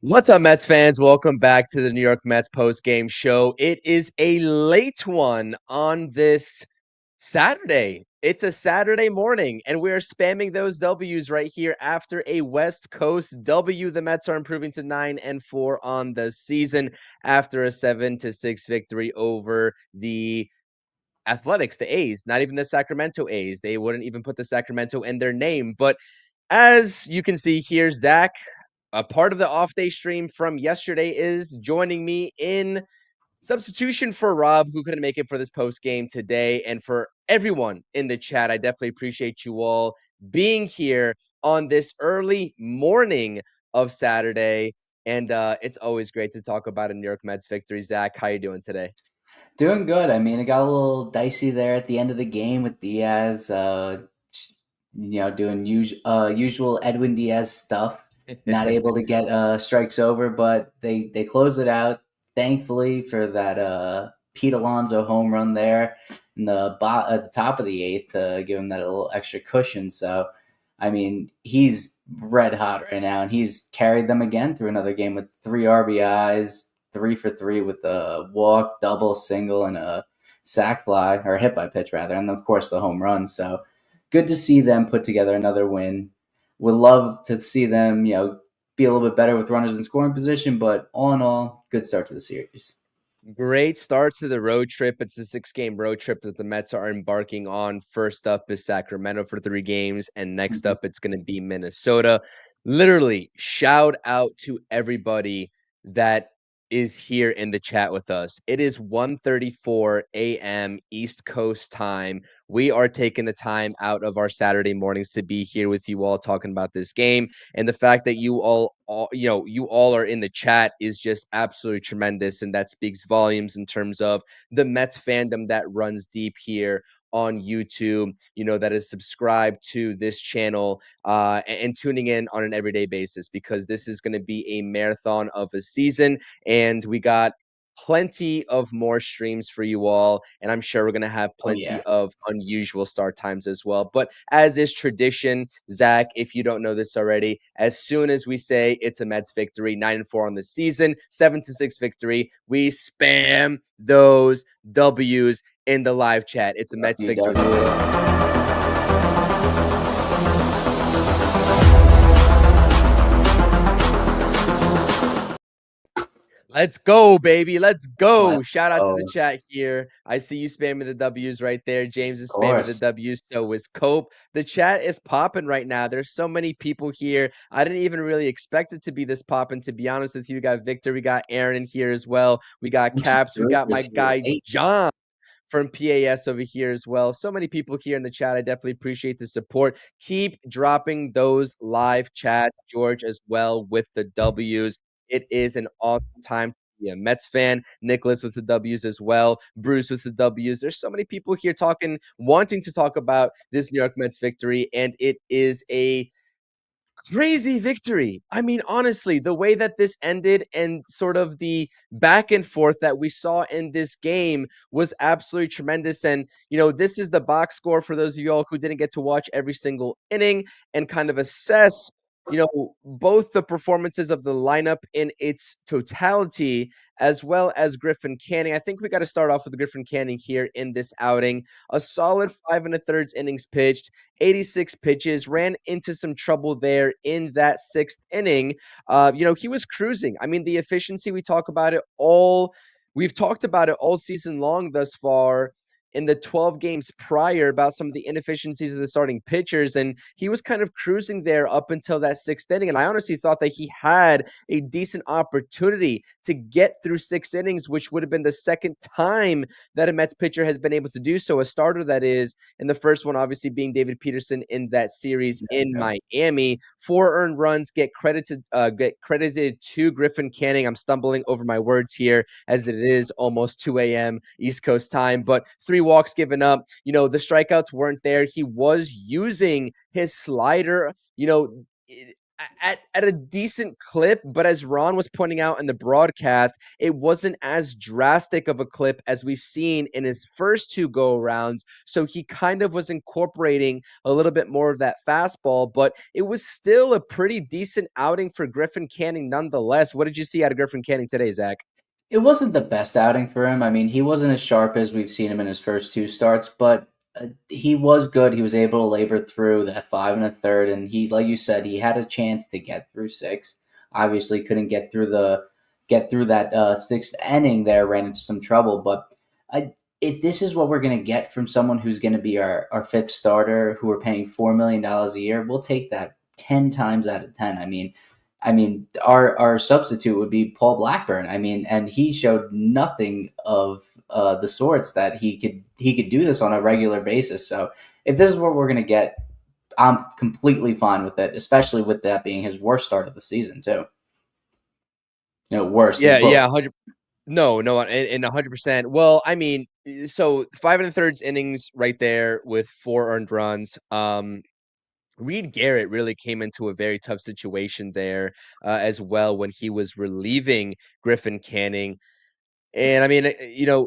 What's up, Mets fans? Welcome back to the New York Mets post-game show. It is a late one on this Saturday. It's a Saturday morning, and we're spamming those W's right here after a West Coast W. The Mets are improving to 9-4 on the season after a 7-6 victory over the Athletics, the A's, not even the Sacramento A's. They wouldn't even put the Sacramento in their name, but as you can see here, Zach, a part of the off day stream from yesterday, is joining me in substitution for Rob, who couldn't make it for this post game today. And for everyone in the chat, I definitely appreciate you all being here on this early morning of Saturday. And it's always great to talk about a New York Mets victory. Zach, how you doing today? Doing good. I mean, it got a little dicey there at the end of the game with Diaz, doing usual Edwin Diaz stuff. Not able to get strikes over, but they closed it out. Thankfully for that Pete Alonso home run there in at the top of the eighth to give him that little extra cushion. So, I mean, he's red hot right now, and he's carried them again through another game with 3 RBIs, 3 for 3 with a walk, double, single, and a sac fly, or a hit by pitch rather, and of course the home run. So good to see them put together another win. Would love to see them, be a little bit better with runners in scoring position, but all in all, good start to the series. Great start to the road trip. It's a 6-game road trip that the Mets are embarking on. First up is Sacramento for 3 games, and next up it's going to be Minnesota. Literally, shout out to everybody that is here in the chat with us. It is 1:34 a.m. East Coast time. We are taking the time out of our Saturday mornings to be here with you all talking about this game, and the fact that you all are in the chat is just absolutely tremendous, and that speaks volumes in terms of the Mets fandom that runs deep here on YouTube, that is subscribed to this channel and tuning in on an everyday basis, because this is going to be a marathon of a season, and we got plenty of more streams for you all, and I'm sure we're going to have Oh yeah. plenty of unusual start times as well. But as is tradition, Zach, if you don't know this already, as soon as we say it's a Mets victory, 9-4 on the season, 7-6 victory, we spam those W's in the live chat. It's a Mets victory. Let's go, baby. Let's go. Let's Shout out to the go. chat here. I see you spamming the W's right there. James is Of spamming the course. W's. So is Cope. The chat is popping right now. There's so many people here. I didn't even really expect it to be this popping, to be honest with you. We got Victor. We got Aaron in here as well. We got Caps. We got my guy, John from PAS over here as well. So many people here in the chat. I definitely appreciate the support. Keep dropping those live chats, George, as well, with the W's. It is an awesome time to be a Mets fan. Nicholas with the W's as well. Bruce with the W's. There's so many people here wanting to talk about this New York Mets victory, and it is a crazy victory. I mean, honestly, the way that this ended and sort of the back and forth that we saw in this game was absolutely tremendous. And, this is the box score for those of you all who didn't get to watch every single inning and kind of assess, both the performances of the lineup in its totality, as well as Griffin Canning. I think we got to start off with Griffin Canning here in this outing. A solid 5 1/3 innings pitched, 86 pitches, ran into some trouble there in that 6th inning. He was cruising. I mean, the efficiency, we've talked about it all season long thus far in the 12 games prior about some of the inefficiencies of the starting pitchers. And he was kind of cruising there up until that 6th inning. And I honestly thought that he had a decent opportunity to get through 6 innings, which would have been the second time that a Mets pitcher has been able to do so. A starter, that is, and the first one obviously being David Peterson in that series in Miami. 4 earned runs get credited to Griffin Canning. I'm stumbling over my words here as it is almost 2 a.m. East Coast time, but 3 walks given up. The strikeouts weren't there. He was using his slider, at a decent clip, but as Ron was pointing out in the broadcast, it wasn't as drastic of a clip as we've seen in his first two go rounds. So he kind of was incorporating a little bit more of that fastball, but it was still a pretty decent outing for Griffin Canning nonetheless. What did you see out of Griffin Canning today, Zach? It wasn't the best outing for him. I mean, he wasn't as sharp as we've seen him in his first two starts, but he was good. He was able to labor through that 5 1/3, and he, like you said, he had a chance to get through six. Obviously, couldn't get through that sixth inning there. Ran into some trouble, but if this is what we're going to get from someone who's going to be our fifth starter, who we're paying $4 million a year, we'll take that 10 times out of 10. I mean, our substitute would be Paul Blackburn. I mean, and he showed nothing of the sorts that he could do this on a regular basis. So if this is what we're gonna get, I'm completely fine with it, especially with that being his worst start of the season too. Worst in Yeah, quote. yeah, 100. No, no, and 100%. Well, I mean, so 5 1/3 innings right there with 4 earned runs. Reed Garrett really came into a very tough situation there as well when he was relieving Griffin Canning. And I mean,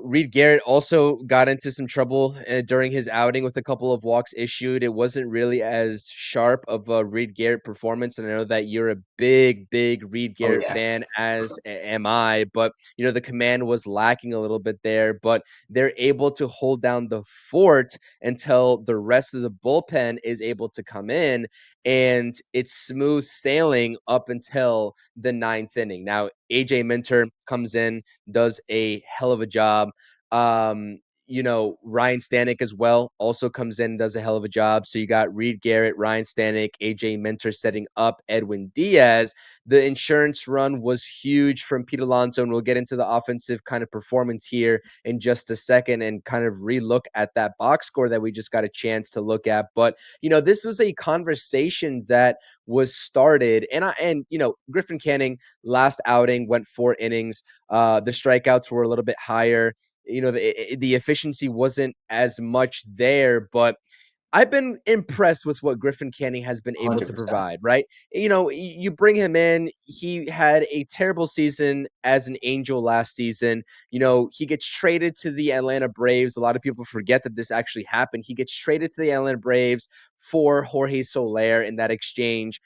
Reed Garrett also got into some trouble during his outing with a couple of walks issued. It wasn't really as sharp of a Reed Garrett performance. And I know that you're a big, big Reed Oh Garrett yeah, fan, as am I. But, the command was lacking a little bit there. But they're able to hold down the fort until the rest of the bullpen is able to come in. And it's smooth sailing up until the ninth inning. Now, AJ Minter comes in, does a hell of a job. Ryan Stanek as well also comes in and does a hell of a job. So you got Reed Garrett, Ryan Stanek, AJ Minter setting up Edwin Diaz. The insurance run was huge from Pete Alonso, and we'll get into the offensive kind of performance here in just a second and kind of relook at that box score that we just got a chance to look at. But this was a conversation that was started, and Griffin Canning last outing went 4 innings. The strikeouts were a little bit higher. The efficiency wasn't as much there, but I've been impressed with what Griffin Canning has been able to 100%. provide, right? You bring him in, he had a terrible season as an Angel last season. He gets traded to the Atlanta Braves. A lot of people forget that this actually happened. He gets traded to the Atlanta Braves for Jorge Soler in that exchange.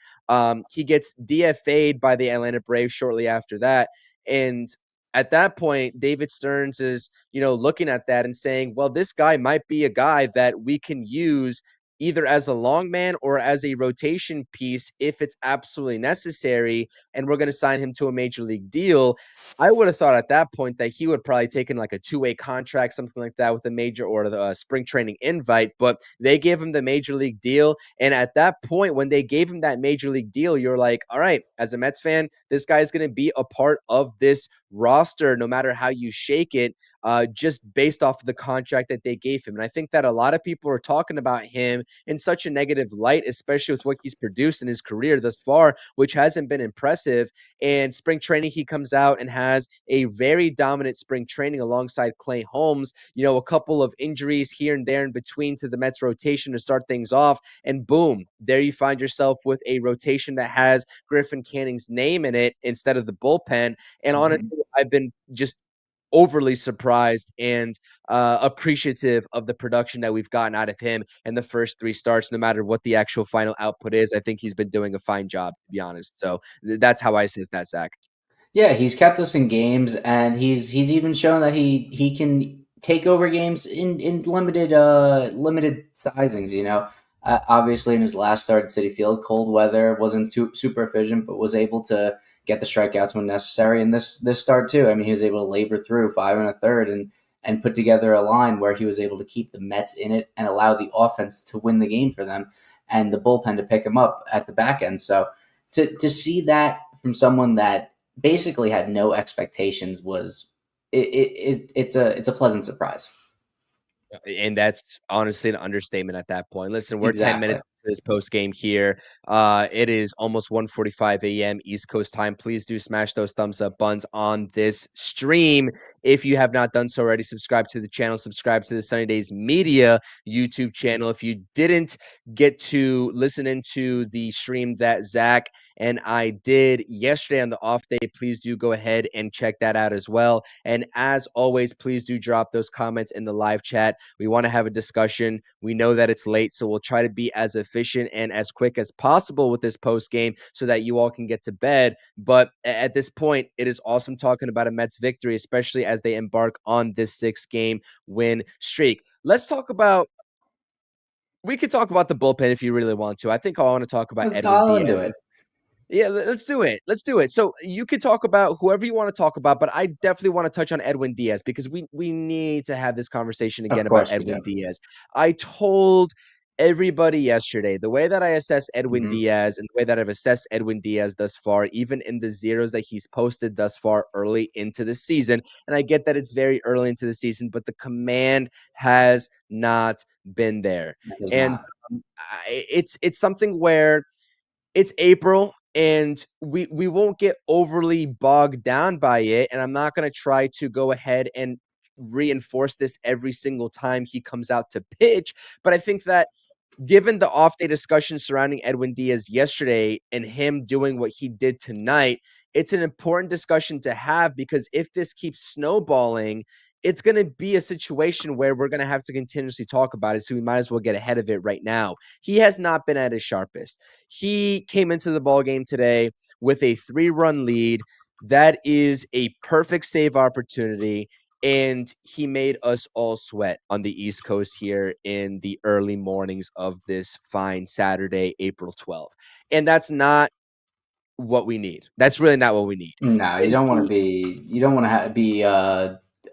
He gets DFA'd by the Atlanta Braves shortly after that. And at that point, David Stearns is, looking at that and saying, well, this guy might be a guy that we can use either as a long man or as a rotation piece if it's absolutely necessary. And we're going to sign him to a major league deal. I would have thought at that point that he would probably take in like a 2-way contract, something like that with a major or the spring training invite, but they gave him the major league deal. And at that point, when they gave him that major league deal, you're like, all right, as a Mets fan, this guy's going to be a part of this roster, no matter how you shake it, just based off of the contract that they gave him. And I think that a lot of people are talking about him in such a negative light, especially with what he's produced in his career thus far, which hasn't been impressive. And spring training, he comes out and has a very dominant spring training alongside Clay Holmes. A couple of injuries here and there in between to the Mets rotation to start things off. And boom, there you find yourself with a rotation that has Griffin Canning's name in it instead of the bullpen. And Mhm. honestly, I've been just overly surprised and appreciative of the production that we've gotten out of him in the first three starts, no matter what the actual final output is. I think he's been doing a fine job, to be honest. So that's how I see that, Zach. Yeah, he's kept us in games, and he's even shown that he can take over games in limited sizings. Obviously in his last start at City Field, cold weather wasn't super efficient, but was able to get the strikeouts when necessary. And this start too, I mean, he was able to labor through 5 1/3 and put together a line where he was able to keep the Mets in it and allow the offense to win the game for them, and the bullpen to pick him up at the back end. So to see that from someone that basically had no expectations was it's a pleasant surprise. And that's honestly an understatement at that point. Listen, we're 10 minutes Exactly. this post game here. It is almost 1:45 a.m. East Coast time. Please do smash those thumbs up buttons on this stream. If you have not done so already, subscribe to the channel, subscribe to the Sunny Days Media YouTube channel. If you didn't get to listen into the stream that Zach and I did yesterday on the off day, please do go ahead and check that out as well. And as always, please do drop those comments in the live chat. We want to have a discussion. We know that it's late, so we'll try to be as efficient and as quick as possible with this post game so that you all can get to bed. But at this point, it is awesome talking about a Mets victory, especially as they embark on this 6-game win streak. Let's talk about we could talk about the bullpen if you really want to. I think I want to talk about Let's Edwin dial into Diaz. it. Yeah, let's do it. Let's do it. So you could talk about whoever you want to talk about, but I definitely want to touch on Edwin Diaz because we need to have this conversation Of again about course we do. Edwin Diaz. I told everybody yesterday the way that I assess Edwin Diaz and the way that I've assessed Edwin Diaz thus far, even in the zeros that he's posted thus far early into the season. And I get that it's very early into the season, but the command has not been there. It is And not. it's something where it's April and we won't get overly bogged down by it. And I'm not going to try to go ahead and reinforce this every single time he comes out to pitch. But I think that given the off day discussion surrounding Edwin Diaz yesterday and him doing what he did tonight, it's an important discussion to have because if this keeps snowballing, it's going to be a situation where we're going to have to continuously talk about it. So we might as well get ahead of it right now. He has not been at his sharpest. He came into the ball game today with a 3-run lead. That is a perfect save opportunity. And he made us all sweat on the East Coast here in the early mornings of this fine Saturday, April 12th. And that's not what we need. That's really not what we need. No, you And don't want to be. You don't want to be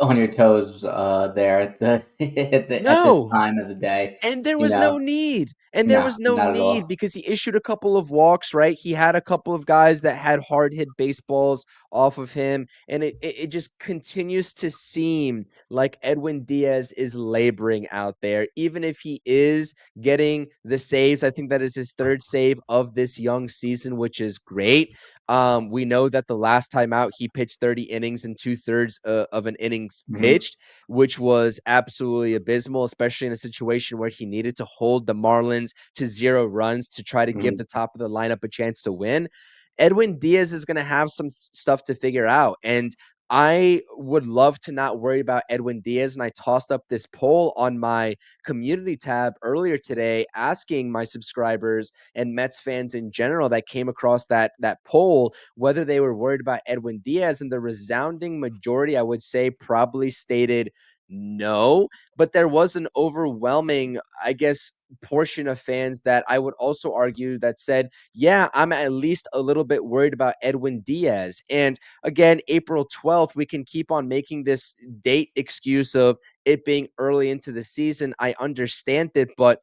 on your toes there at the at this no, time of the day. and there You was know, no need. And there no, was no not at need all. because he issued a couple of walks, right? He had a couple of guys that had hard hit baseballs off of him. And it just continues to seem like Edwin Diaz is laboring out there, even if he is getting the saves. I think that is his 3rd save of this young season, which is great. We know that the last time out, he pitched 30 innings and 2/3 of an innings Mm-hmm. pitched, which was absolutely abysmal, especially in a situation where he needed to hold the Marlins to 0 runs to try to give Mm-hmm. the top of the lineup a chance to win. Edwin Diaz is going to have some stuff to figure out. And I would love to not worry about Edwin Diaz. And I tossed up this poll on my community tab earlier today, asking my subscribers and Mets fans in general that came across that poll whether they were worried about Edwin Diaz. And the resounding majority, I would say, probably stated no, but there was an overwhelming, I guess, portion of fans that I would also argue that said, yeah, I'm at least a little bit worried about Edwin Diaz. And again, April 12th, we can keep on making this date excuse of it being early into the season. I understand it, but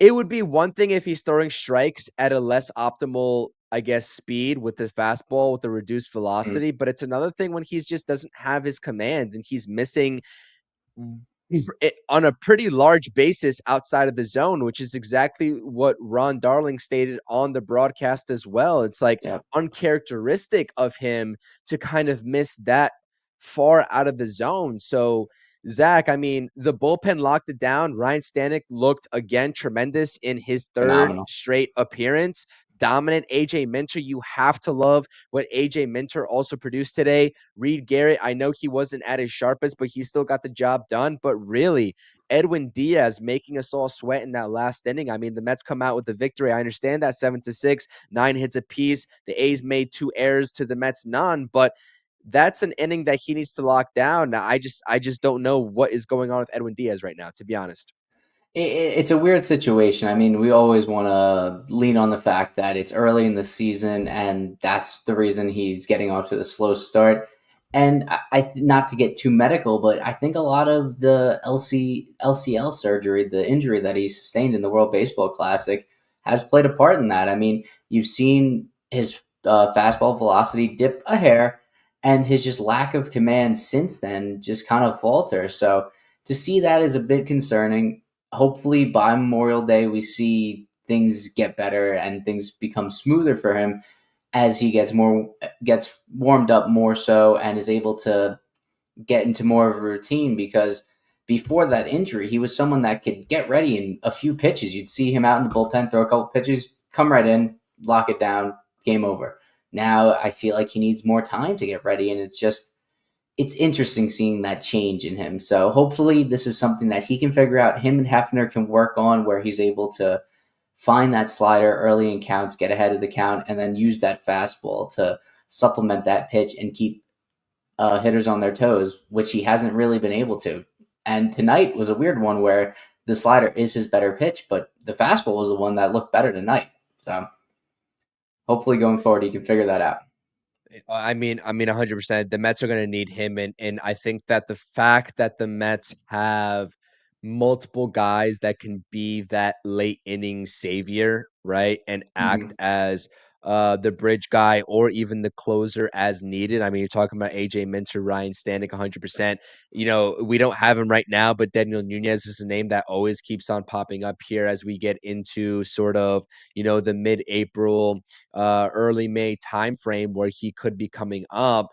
it would be one thing if he's throwing strikes at a less optimal, I guess, speed with the fastball with the reduced velocity. But it's another thing when he's just doesn't have his command and he's missing on a pretty large basis outside of the zone, which is exactly what Ron Darling stated on the broadcast as well. It's like Yep. uncharacteristic of him to kind of miss that far out of the zone. So, Zach, I mean, the bullpen locked it down. Ryan Stanek looked again tremendous in his 3rd Phenomenal. straight appearance. Dominant AJ Minter. You have to love what AJ Minter also produced today. Reed Garrett, I know he wasn't at his sharpest, but he still got the job done. But really, Edwin Diaz making us all sweat in that last inning. I mean, the Mets come out with the victory. I understand that 7-6, 9 hits apiece. The A's made 2 errors to the Mets, none. But that's an inning that he needs to lock down. Now, I just don't know what is going on with Edwin Diaz right now, to be honest. It's a weird situation. I mean, we always want to lean on the fact that it's early in the season, and that's the reason he's getting off to the slow start. And I not to get too medical, but I think a lot of the LCL surgery, the injury that he sustained in the World Baseball Classic, has played a part in that. I mean, you've seen his fastball velocity dip a hair, and his just lack of command since then just kind of falter. So to see that is a bit concerning. Hopefully by Memorial Day we see things get better and things become smoother for him as he gets warmed up more so and is able to get into more of a routine. Because before that injury, he was someone that could get ready in a few pitches. You'd see him out in the bullpen, throw a couple pitches, come right in, lock it down, game over. Now I feel like he needs more time to get ready, and it's interesting seeing that change in him. So hopefully this is something that he can figure out. Him and Hefner can work on, where he's able to find that slider early in counts, get ahead of the count, and then use that fastball to supplement that pitch and keep hitters on their toes, which he hasn't really been able to. And tonight was a weird one where the slider is his better pitch, but the fastball was the one that looked better tonight. So hopefully going forward, he can figure that out. I mean, 100%. The Mets are going to need him, and I think that the fact that the Mets have multiple guys that can be that late inning savior, right, and act Mm-hmm. as the bridge guy or even the closer as needed. I mean, you're talking about AJ Minter, Ryan Stanek, 100%. You know, we don't have him right now, but Daniel Nunez is a name that always keeps on popping up here as we get into sort of, the mid-April early May timeframe where he could be coming up.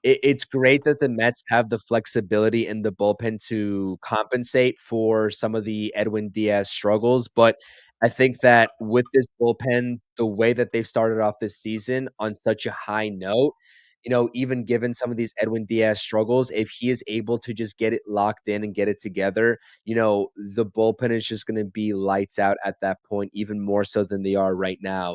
It's great that the Mets have the flexibility in the bullpen to compensate for some of the Edwin Diaz struggles, but I think that with this bullpen, the way that they've started off this season on such a high note, even given some of these Edwin Diaz struggles, if he is able to just get it locked in and get it together, the bullpen is just going to be lights out at that point, even more so than they are right now.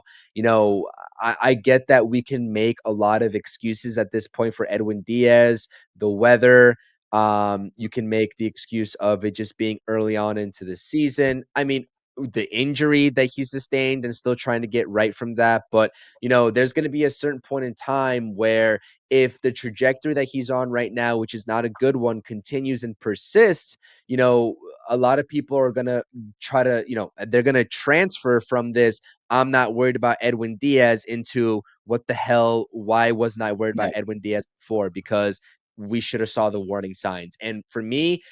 I get that we can make a lot of excuses at this point for Edwin Diaz, the weather. You can make the excuse of it just being early on into the season. I mean, the injury that he sustained and still trying to get right from that. But, there's going to be a certain point in time where if the trajectory that he's on right now, which is not a good one, continues and persists, you know, a lot of people are going to try to, they're going to transfer from this I'm not worried about Edwin Diaz into what the hell, why wasn't I worried about Right. Edwin Diaz before? Because we should have saw the warning signs. And for me,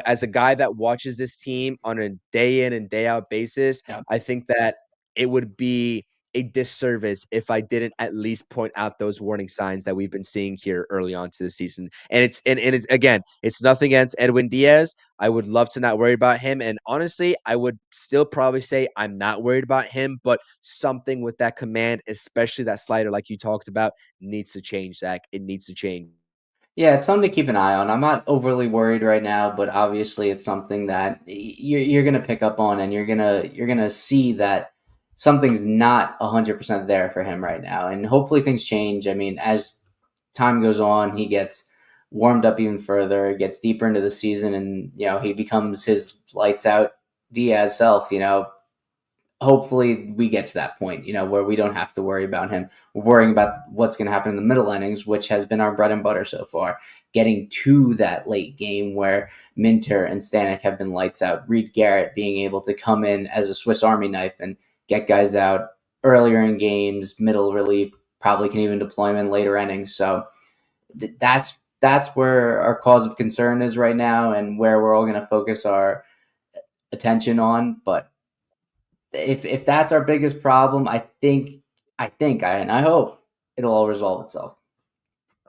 as a guy that watches this team on a day in and day out basis, Yeah. I think that it would be a disservice if I didn't at least point out those warning signs that we've been seeing here early on to the season. And it's again, it's nothing against Edwin Diaz. I would love to not worry about him. And honestly, I would still probably say I'm not worried about him, but something with that command, especially that slider, like you talked about, needs to change, Zach. It needs to change. Yeah, it's something to keep an eye on. I'm not overly worried right now, but obviously it's something that you're gonna pick up on, and you're gonna see that something's not 100% there for him right now, and hopefully things change. I mean, as time goes on, he gets warmed up even further, gets deeper into the season, and he becomes his lights out Diaz self. Hopefully we get to that point, where we don't have to worry about him. We're worrying about what's going to happen in the middle innings, which has been our bread and butter so far. Getting to that late game where Minter and Stanek have been lights out. Reed Garrett being able to come in as a Swiss Army knife and get guys out earlier in games, middle relief, probably can even deploy him in later innings. So that's where our cause of concern is right now, and where we're all going to focus our attention on. But if that's our biggest problem, and I hope it'll all resolve itself.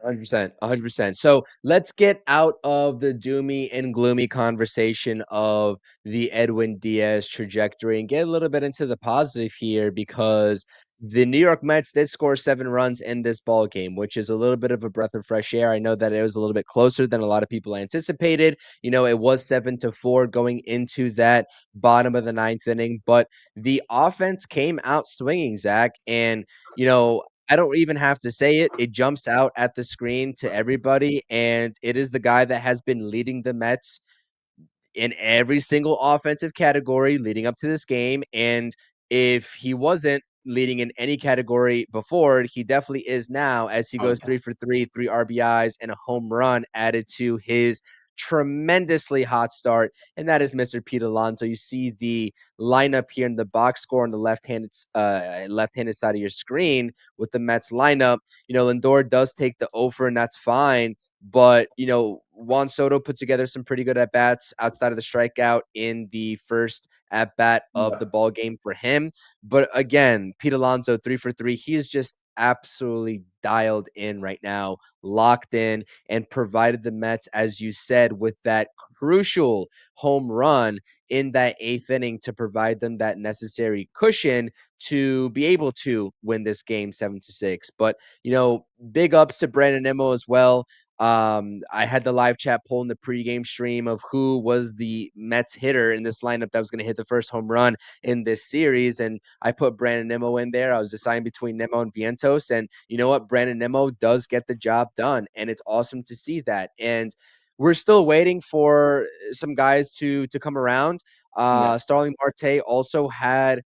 100%, 100%. So let's get out of the doomy and gloomy conversation of the Edwin Diaz trajectory and get a little bit into the positive here, because the New York Mets did score 7 runs in this ball game, which is a little bit of a breath of fresh air. I know that it was a little bit closer than a lot of people anticipated. It was 7-4 going into that bottom of the ninth inning, but the offense came out swinging, Zach, and I don't even have to say it. It jumps out at the screen to everybody, and it is the guy that has been leading the Mets in every single offensive category leading up to this game. And if he wasn't leading in any category before, he definitely is now, as he Oh goes yeah. 3 for 3, 3 RBIs, and a home run added to his tremendously hot start. And that is Mr. Pete Alonso. You see the lineup here in the box score on the left-handed side of your screen with the Mets lineup. Lindor does take the over, and that's fine. But, Juan Soto put together some pretty good at bats outside of the strikeout in the first at bat of the Yep. ball game for him. But again, Pete Alonso 3 for 3. He is just absolutely dialed in right now, locked in, and provided the Mets, as you said, with that crucial home run in that eighth inning to provide them that necessary cushion to be able to win this game 7-6. But, big ups to Brandon Nimmo as well. I had the live chat poll in the pregame stream of who was the Mets hitter in this lineup that was going to hit the first home run in this series. And I put Brandon Nimmo in there. I was deciding between Nimmo and Vientos. And you know what? Brandon Nimmo does get the job done. And it's awesome to see that. And we're still waiting for some guys to come around. Yeah. Starling Marte also had,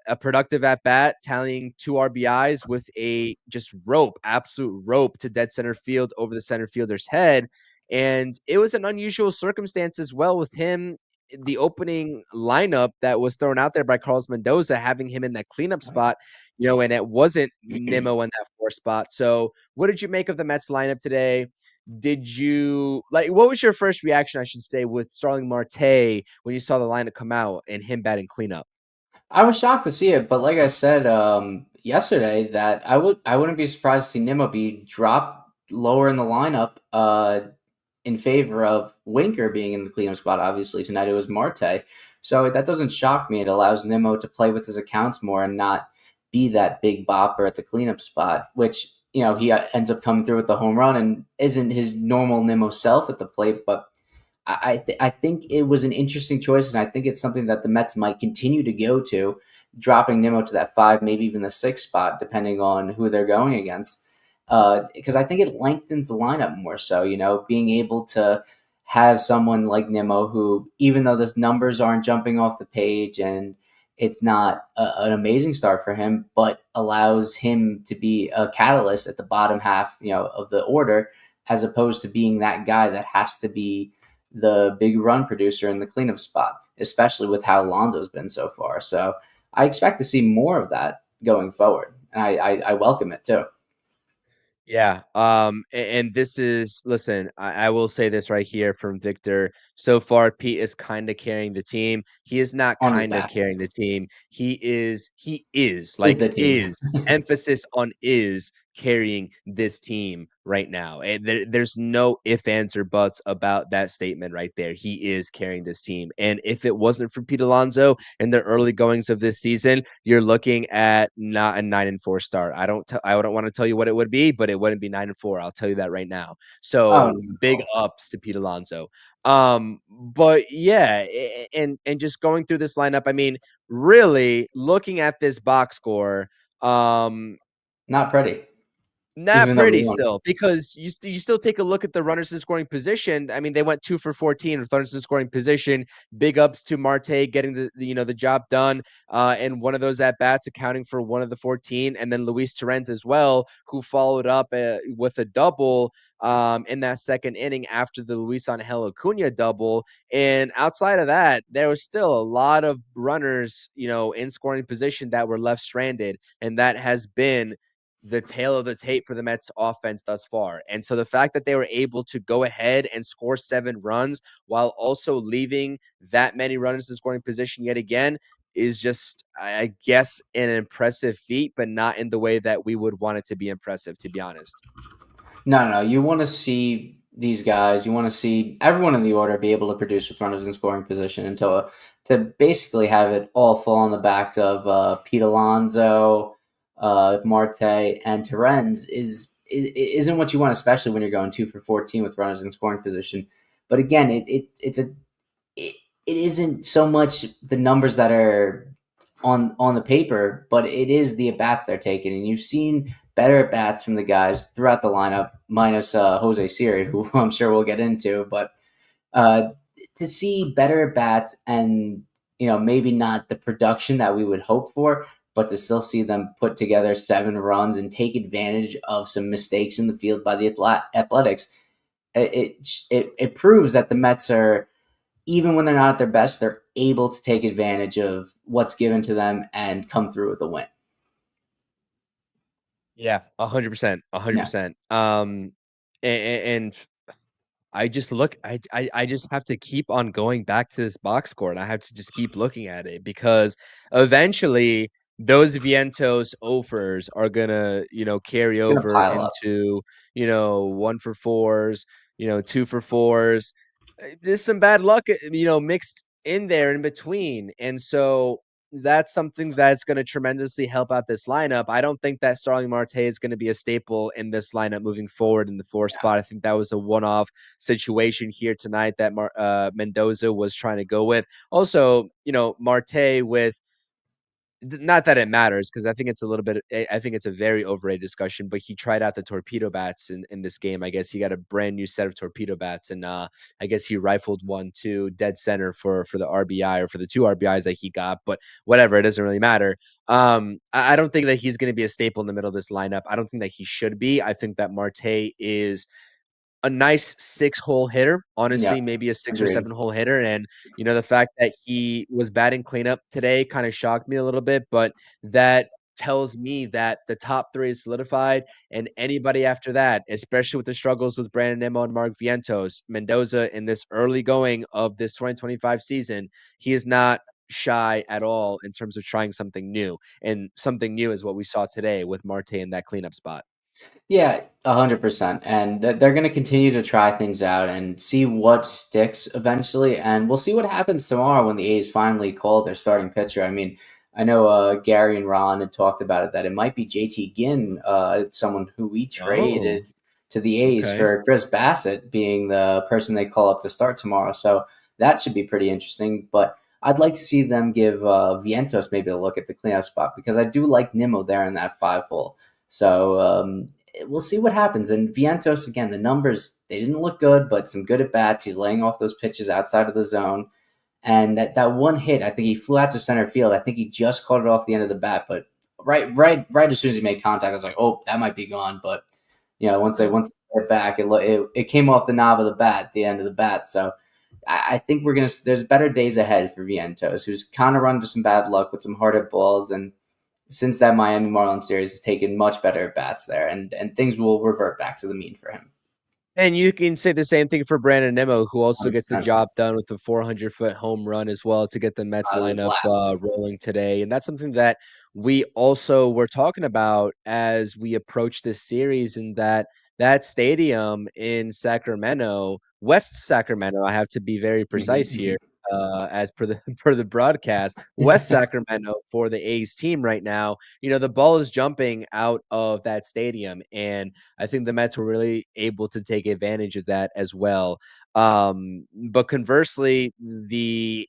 a productive at bat, tallying 2 RBIs with a just absolute rope to dead center field over the center fielder's head. And it was an unusual circumstance as well with him, the opening lineup that was thrown out there by Carlos Mendoza, having him in that cleanup spot, and it wasn't Nimmo in that 4 spot. So what did you make of the Mets lineup today? What was your first reaction, I should say, with Starling Marte when you saw the lineup come out and him batting cleanup? I was shocked to see it, but like I said yesterday, that I wouldn't be surprised to see Nimmo be dropped lower in the lineup in favor of Winker being in the cleanup spot. Obviously, tonight it was Marte, so that doesn't shock me. It allows Nimmo to play with his accounts more and not be that big bopper at the cleanup spot, which he ends up coming through with the home run and isn't his normal Nimmo self at the plate, but I think it was an interesting choice, and I think it's something that the Mets might continue to go to, dropping Nimmo to that 5, maybe even the 6 spot, depending on who they're going against. Because I think it lengthens the lineup more so, being able to have someone like Nimmo who, even though the numbers aren't jumping off the page and it's not an amazing start for him, but allows him to be a catalyst at the bottom half, of the order, as opposed to being that guy that has to be the big run producer in the cleanup spot, especially with how Alonso's been so far. So I expect to see more of that going forward, and I welcome it too. Yeah. And this is, listen, I will say this right here from Victor. So far, Pete is kind of carrying the team. He is not On his kind of back carrying the team. He is is like the team. is emphasis on is carrying this team right now. And there's no ifs, ands, or buts about that statement right there. He is carrying this team. And if it wasn't for Pete Alonso in the early goings of this season, you're looking at not a 9-4 start. I don't want to tell you what it would be, but it wouldn't be 9-4. I'll tell you that right now. Oh So big no, ups to Pete Alonso. But yeah, and just going through this lineup, I mean, really looking at this box score, um, not pretty. not Even though we pretty won. still, because you still take a look at the runners in scoring position. I mean, they went 2 for 14 with runners in scoring position. Big ups to Marte getting the job done, and one of those at bats accounting for one of the 14, and then Luis Torrens as well, who followed up with a double in that second inning after the Luis Angel Acuna double. And outside of that, there was still a lot of runners, in scoring position that were left stranded, and that has been the tail of the tape for the Mets offense thus far. And so the fact that they were able to go ahead and score 7 runs while also leaving that many runners in scoring position yet again is just, I guess, an impressive feat, but not in the way that we would want it to be impressive, to be honest. No. You want to see these guys. You want to see everyone in the order be able to produce with runners in scoring position, and to basically have it all fall on the back of Pete Alonso, Marte, and Terens isn't what you want, especially when you're going 2 for 14 with runners in scoring position. But again, it isn't so much the numbers that are on the paper, but it is the at bats they're taking, and you've seen better at bats from the guys throughout the lineup, minus Jose Siri, who I'm sure we'll get into. But uh, to see better at bats and maybe not the production that we would hope for, but to still see them put together 7 runs and take advantage of some mistakes in the field by the Athletics, it proves that the Mets are, even when they're not at their best, they're able to take advantage of what's given to them and come through with a win. Yeah, 100%, Yeah. 100%. And I just look I just have to keep on going back to this box score, and I have to just keep looking at it because eventually those Vientos offers are gonna, carry Gonna over pile up. into, 1 for 4s, 2 for 4s. There's some bad luck, mixed in there in between. And so that's something that's going to tremendously help out this lineup. I don't think that Starling Marte is going to be a staple in this lineup moving forward in the 4 spot. I think that was a one-off situation here tonight that Mendoza was trying to go with. Also, Marte with not that it matters because I think it's a little bit. I think it's a very overrated discussion. But he tried out the torpedo bats in this game. I guess he got a brand new set of torpedo bats, and I guess he rifled one to dead center for the RBI or for the 2 RBIs that he got. But whatever, it doesn't really matter. I don't think that he's going to be a staple in the middle of this lineup. I don't think that he should be. I think that Marte is a nice 6-hole hitter, Yeah, honestly, maybe a 6 or agreed. 7-hole hitter, and, the fact that he was batting cleanup today kinda shocked me a little bit, but that tells me that the top 3 is solidified, and anybody after that, especially with the struggles with Brandon Nimmo and Mark Vientos, Mendoza in this early going of this 2025 season, he is not shy at all in terms of trying something new, and something new is what we saw today with Marte in that cleanup spot. Yeah, 100%. And they're going to continue to try things out and see what sticks eventually. And we'll see what happens tomorrow when the A's finally call their starting pitcher. I mean, I know Gary and Ron had talked about it that it might be JT Ginn, someone who we traded Oh, to the A's okay. for Chris Bassett being the person they call up to start tomorrow. So that should be pretty interesting. But I'd like to see them give Vientos maybe a look at the cleanup spot because I do like Nimmo there in that 5 hole. So we'll see what happens. And Vientos, again, the numbers, they didn't look good, but some good at bats. He's laying off those pitches outside of the zone. And that one hit, I think he flew out to center field. I think he just caught it off the end of the bat, but right as soon as he made contact, I was like, oh, that might be gone. But once they hit back, it came off the knob of the bat at the end of the bat. So I think there's better days ahead for Vientos, who's kind of run into some bad luck with some hard hit balls, and since that Miami Marlins series has taken much better at bats there, and things will revert back to the mean for him. And you can say the same thing for Brandon Nimmo, who also gets the 100%. job done with a 400-foot home run as well to get the Mets That was a lineup blast. rolling today. And that's something that we also were talking about as we approach this series, and that stadium in Sacramento, West Sacramento, I have to be very precise here, as per the per the broadcast, West Sacramento for the A's team right now. The ball is jumping out of that stadium, and I think the Mets were really able to take advantage of that as well. But conversely, we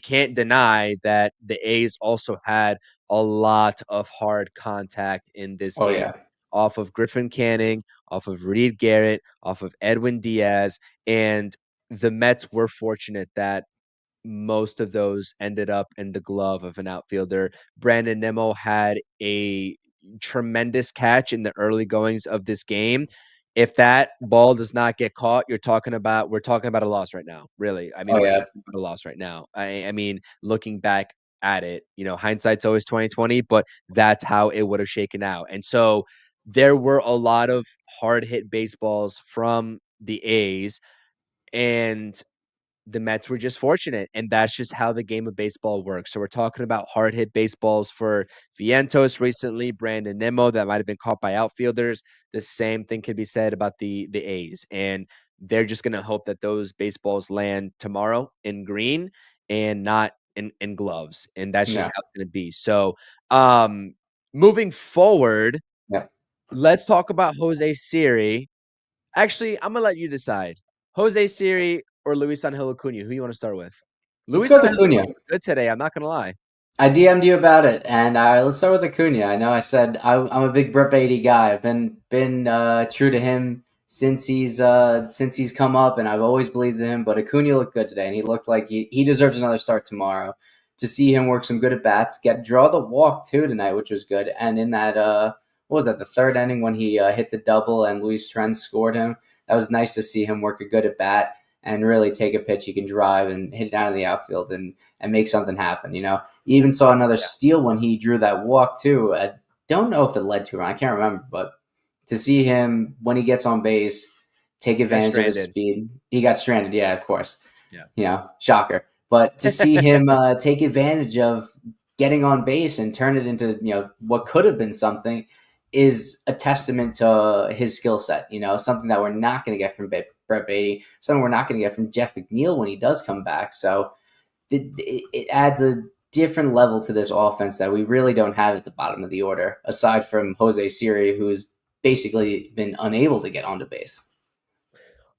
can't deny that the A's also had a lot of hard contact in this Oh game yeah, off of Griffin Canning, off of Reed Garrett, off of Edwin Diaz, and the Mets were fortunate that most of those ended up in the glove of an outfielder. Brandon Nimmo had a tremendous catch in the early goings of this game. If that ball does not get caught, we're talking about a loss right now. Really. I mean, oh we're yeah, talking about a loss right now. I mean, looking back at it, hindsight's always 2020, but that's how it would have shaken out. And so there were a lot of hard hit baseballs from the A's, and the Mets were just fortunate, and that's just how the game of baseball works. So we're talking about hard hit baseballs for Vientos recently, Brandon Nimmo that might have been caught by outfielders. The same thing could be said about the A's, and they're just going to hope that those baseballs land tomorrow in green and not in gloves, and that's just yeah, how it's going to be. So, moving forward, yeah. let's talk about Jose Siri. Actually, I'm gonna let you decide. Jose Siri or Luis Angel Acuna? Who you want to start with? Let's Luis go with Angel Acuna. looked good today. I'm not gonna lie. I DM'd you about it, and let's start with Acuna. I know I said I'm a big Brett Beatty guy. I've been true to him since he's come up, and I've always believed in him. But Acuna looked good today, and he looked like he deserves another start tomorrow. To see him work some good at bats, draw the walk too tonight, which was good. And in that what was that, the third inning when he hit the double and Luis Trent scored him? That was nice to see him work a good at bat and really take a pitch he can drive and hit it down in the outfield and make something happen. You even saw another Yeah. steal when he drew that walk too. I don't know if it led to a run. I can't remember, but to see him when he gets on base, take Got advantage of his stranded. speed. He got stranded, yeah, of course. Yeah. Shocker. But to see him take advantage of getting on base and turn it into, what could have been something is a testament to his skill set. Something that we're not going to get from Brett Beatty, something we're not going to get from Jeff McNeil when he does come back. So it adds a different level to this offense that we really don't have at the bottom of the order, aside from Jose Siri, who's basically been unable to get onto base.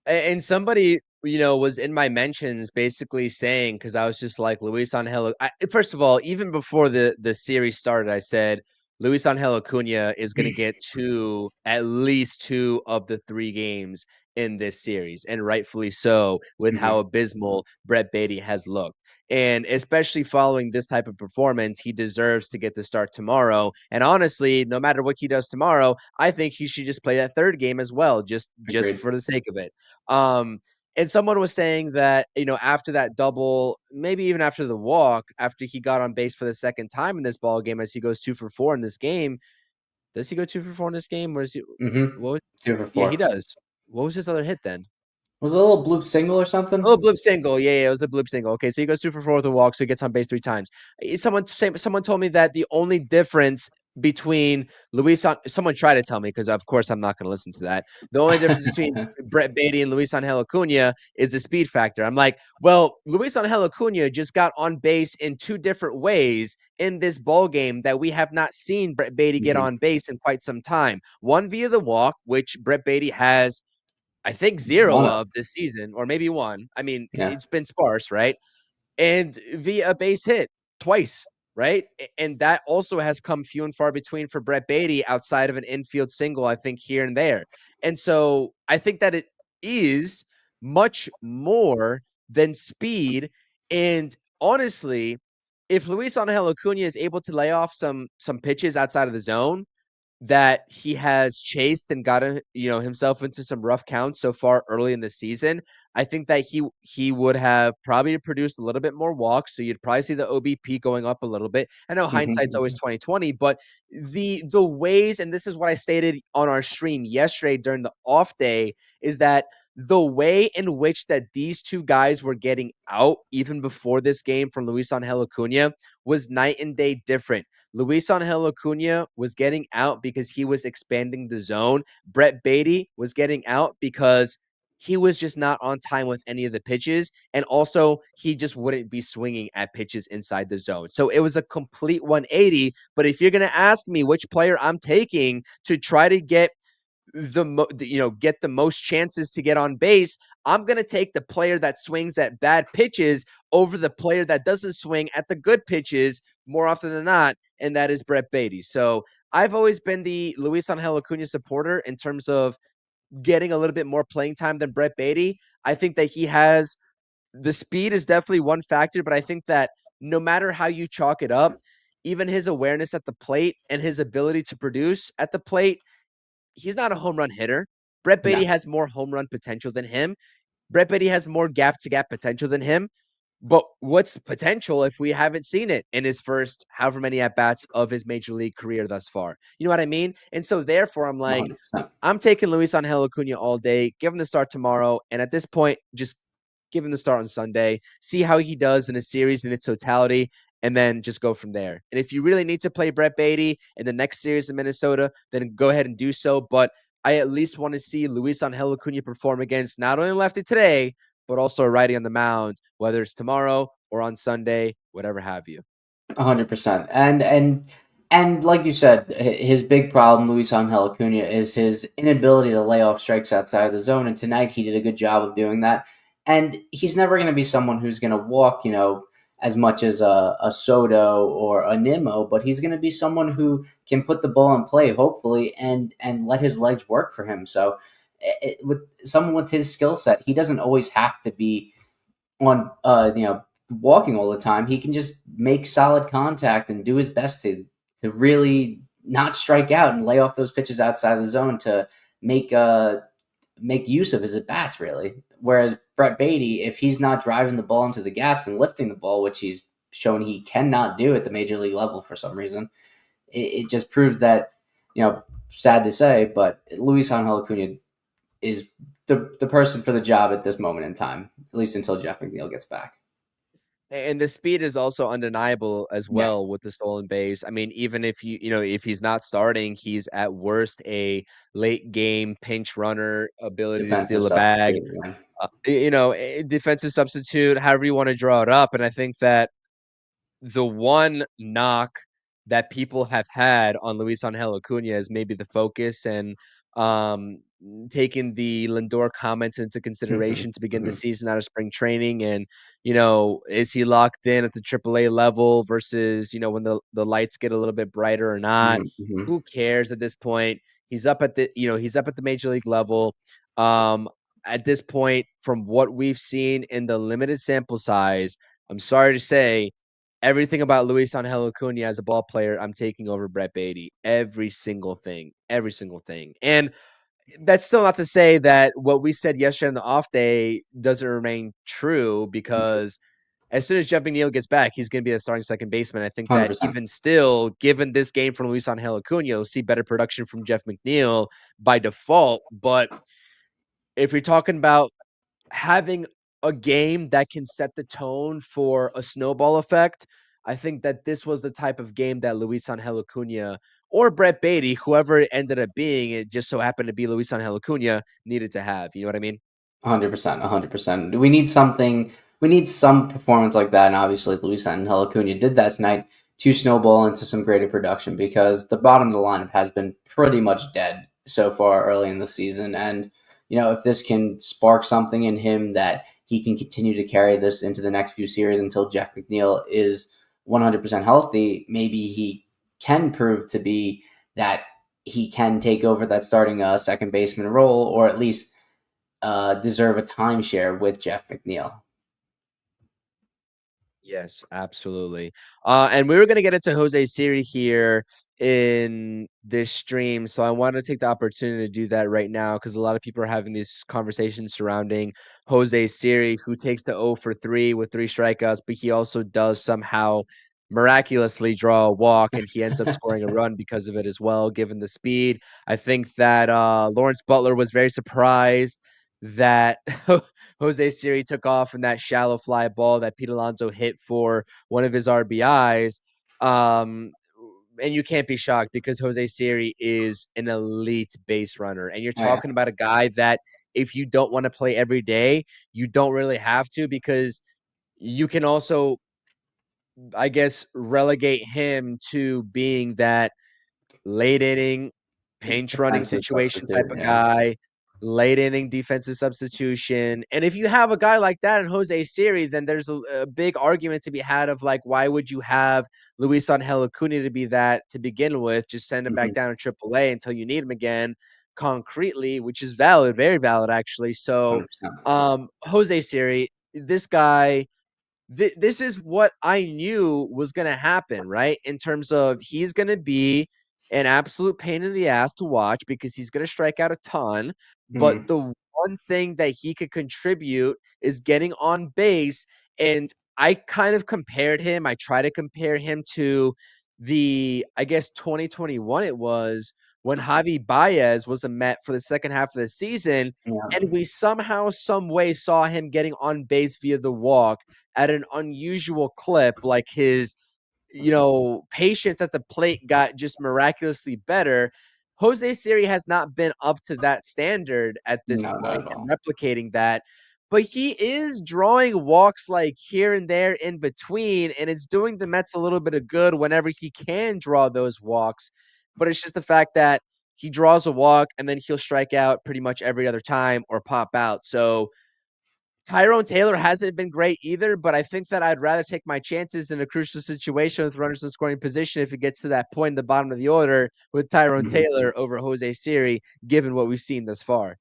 And somebody, was in my mentions basically saying, because I was just like, Luis Angel. First of all, even before the series started, I said Luis Angel Acuna is going to get at least two of the 3 games in this series, and rightfully so, with Mm-hmm. how abysmal Brett Beatty has looked. And especially following this type of performance, he deserves to get the start tomorrow. And honestly, no matter what he does tomorrow, I think he should just play that 3rd game as well, just Agreed. for the sake of it. And someone was saying that, after that double, maybe even after the walk, after he got on base for the 2nd time in this ball game, as he goes 2 for 4 in this game. Does he go 2 for 4 in this game? Or is he? Mm-hmm. What? 2 for 4. Yeah, he does. What was his other hit then? Was it a little bloop single or Oh, something? bloop single. Yeah, it was a bloop single. Okay, so he goes 2 for 4 with a walk, so he gets on base 3 times. Someone told me that the only difference between someone tried to tell me, because of course I'm not going to listen to that. The only difference between Brett Beatty and Luis Angel Acuna is the speed factor. I'm like, well, Luis Angel Acuna just got on base in 2 different ways in this ball game that we have not seen Brett Beatty get Mm-hmm. on base in quite some time. One via the walk, which Brett Beatty has, I think, 0 One of. of this season, or maybe 1. I mean, Yeah. it's been sparse, right? And via a base hit twice, right? And that also has come few and far between for Brett Beatty, outside of an infield single, I think, here and there. And so I think that it is much more than speed. And honestly, if Luis Angel Acuna is able to lay off some pitches outside of the zone that he has chased and gotten, himself into some rough counts so far early in the season, I think that he would have probably produced a little bit more walks. So you'd probably see the OBP going up a little bit. I know hindsight's always Mm-hmm. 2020, but the ways, and this is what I stated on our stream yesterday during the off day, is that the way in which that these 2 guys were getting out even before this game from Luis Angel Acuna was night and day different. Luis Angel Acuna was getting out because he was expanding the zone. Brett Beatty was getting out because he was just not on time with any of the pitches. And also, he just wouldn't be swinging at pitches inside the zone. So it was a complete 180. But if you're going to ask me which player I'm taking to try to get get the most chances to get on base, I'm going to take the player that swings at bad pitches over the player that doesn't swing at the good pitches more often than not, and that is Brett Beatty. So I've always been the Luis Angel Acuna supporter in terms of getting a little bit more playing time than Brett Beatty. I think that he has the speed is definitely one factor, but I think that no matter how you chalk it up, even his awareness at the plate and his ability to produce at the plate, he's not a home run hitter. Brett Beatty No. has more home run potential than him. Brett Beatty has more gap to gap potential than him. But what's potential if we haven't seen it in his first however many at bats of his major league career thus far? You know what I mean? And so therefore, I'm like, 100%. I'm taking Luis Angel Acuna all day. Give him the start tomorrow, and at this point, just give him the start on Sunday. See how he does in a series in its totality, and then just go from there. And if you really need to play Brett Beatty in the next series in Minnesota, then go ahead and do so. But I at least want to see Luis Angel Acuna perform against not only lefty today, but also a righty on the mound, whether it's tomorrow or on Sunday, whatever have you. 100%. And like you said, his big problem, Luis Angel Acuna, is his inability to lay off strikes outside of the zone. And tonight he did a good job of doing that. And he's never going to be someone who's going to walk, as much as a Soto or a Nimmo, but he's going to be someone who can put the ball in play, hopefully, and let his legs work for him. So with someone with his skill set, he doesn't always have to be on walking all the time. He can just make solid contact and do his best to really not strike out and lay off those pitches outside of the zone to make make use of his at bats, really. Whereas Brett Beatty, if he's not driving the ball into the gaps and lifting the ball, which he's shown he cannot do at the major league level for some reason, it just proves that, sad to say, but Luis Angel Acuna is the person for the job at this moment in time, at least until Jeff McNeil gets back. And the speed is also undeniable as Yeah, well with the stolen base. I mean, even if if he's not starting, he's at worst a late game pinch runner, ability to defensive steal a bag, substitute. Yeah. defensive substitute, however you want to draw it up. And I think that the one knock that people have had on Luis Angel Acuna is maybe the focus and um, taking the Lindor comments into Mm-hmm. consideration to begin the Mm-hmm. season out of spring training. And, is he locked in at the AAA level versus, when the lights get a little bit brighter or not? Mm-hmm. Who cares at this point? He's up at the major league level. Um, at this point, from what we've seen in the limited sample size, I'm sorry to say, everything about Luis Angel Acuna as a ball player, I'm taking over Brett Beatty. Every single thing, every single thing. And that's still not to say that what we said yesterday on the off day doesn't remain true, because as soon as Jeff McNeil gets back, he's going to be the starting second baseman. I think that 100%. even still, given this game from Luis Angel Acuna, you'll see better production from Jeff McNeil by default. But if you're talking about having a game that can set the tone for a snowball effect, I think that this was the type of game that Luis Angel Acuna or Brett Beatty, whoever it ended up being, it just so happened to be Luis Angel Acuna, needed to have. You know what I mean? 100%, 100%. We need something. We need some performance like that, and obviously Luis Angel Acuna did that tonight to snowball into some greater production because the bottom of the lineup has been pretty much dead so far early in the season. And if this can spark something in him that he can continue to carry this into the next few series until Jeff McNeil is 100% healthy, maybe he can prove to be that he can take over that starting second baseman role, or at least deserve a timeshare with Jeff McNeil. Yes, absolutely. And we were going to get into Jose Siri here in this stream. So I want to take the opportunity to do that right now because a lot of people are having these conversations surrounding Jose Siri, who takes the 0 for 3 with 3 strikeouts, but he also does somehow miraculously draw a walk and he ends up scoring a run because of it as well, given the speed. I think that Lawrence Butler was very surprised that Jose Siri took off in that shallow fly ball that Pete Alonso hit for one of his RBIs. And you can't be shocked because Jose Siri is an elite base runner. And you're Oh, yeah. talking about a guy that if you don't want to play every day, you don't really have to, because you can also, I guess, relegate him to being that late inning pinch running Defensive situation type substitute. of Yeah. guy, late inning defensive substitution. And if you have a guy like that in Jose Siri, then there's a big argument to be had of like, why would you have Luis Angel Acuna to be that to begin with? Just send him back Mm-hmm. down to AAA until you need him again concretely, which is valid, very valid actually. So 100%. Jose Siri, this guy, this is what I knew was going to happen, right? In terms of he's going to be an absolute pain in the ass to watch because he's going to strike out a ton. But Mm-hmm. the one thing that he could contribute is getting on base. And I kind of compared him. I try to compare him to I guess 2021 it was when Javi Baez was a Met for the second half of the season. Yeah. And we somehow, some way saw him getting on base via the walk at an unusual clip, like his, patience at the plate got just miraculously better. Jose Siri has not been up to that standard at this No, not point at and all. replicating that. But he is drawing walks like here and there in between, and it's doing the Mets a little bit of good whenever he can draw those walks. But it's just the fact that he draws a walk and then he'll strike out pretty much every other time or pop out. So Tyrone Taylor hasn't been great either, but I think that I'd rather take my chances in a crucial situation with runners in scoring position if it gets to that point in the bottom of the order with Tyrone Mm-hmm. Taylor over Jose Siri, given what we've seen thus far.